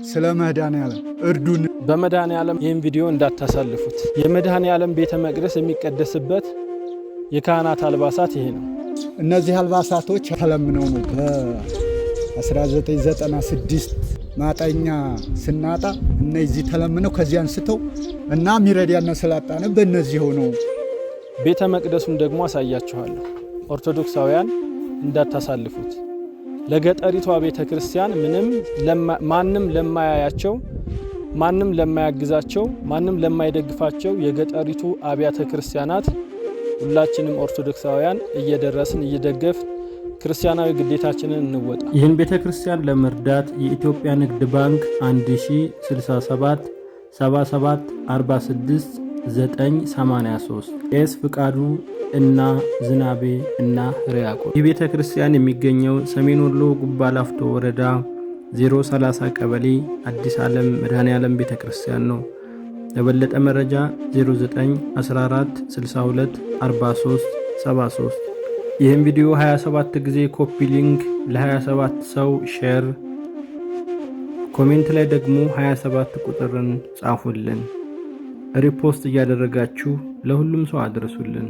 ስለ መድኃኔዓለም እርዱን። በመድኃኔዓለም ይህን ቪዲዮ እንዳታሳልፉት። የመድኃኔዓለም ቤተ መቅደስ የሚቀደስበት የካህናት አልባሳት ይሄ ነው። እነዚህ አልባሳቶች ተለምነው ነው በ1996 ማጠኛ ስናጣ እነዚህ ተለምነው ከዚህ አንስተው እና ሚረዳና ስላጣነ በእነዚህ ሆነው ቤተ መቅደሱን ደግሞ አሳያችኋለሁ። ኦርቶዶክሳውያን እንዳታሳልፉት። ለገጠሪቷ ቤተ ክርስቲያን ማንም ለማያያቸው፣ ማንም ለማያግዛቸው፣ ማንም ለማይደግፋቸው የገጠሪቱ አብያተ ክርስቲያናት ሁላችንም ኦርቶዶክሳውያን እየደረስን እየደገፍን ክርስቲያናዊ ግዴታችንን እንወጣ። ይህን ቤተ ክርስቲያን ለመርዳት የኢትዮጵያ ንግድ ባንክ 1067 77 46 983 ቄስ ፍቃዱ እና ዝናቤ እና ሪያቆ። ይህ ቤተ ክርስቲያን የሚገኘው ሰሜን ወሎ ጉባ ላፍቶ ወረዳ 030 ቀበሌ አዲስ ዓለም መድኃኔዓለም ቤተ ክርስቲያን ነው። ለበለጠ መረጃ 0914 62 43 73። ይህን ቪዲዮ 27 ጊዜ ኮፒ ሊንክ ለ27 ሰው ሼር፣ ኮሜንት ላይ ደግሞ 27 ቁጥርን ጻፉልን። ሪፖስት እያደረጋችሁ ለሁሉም ሰው አድርሱልን።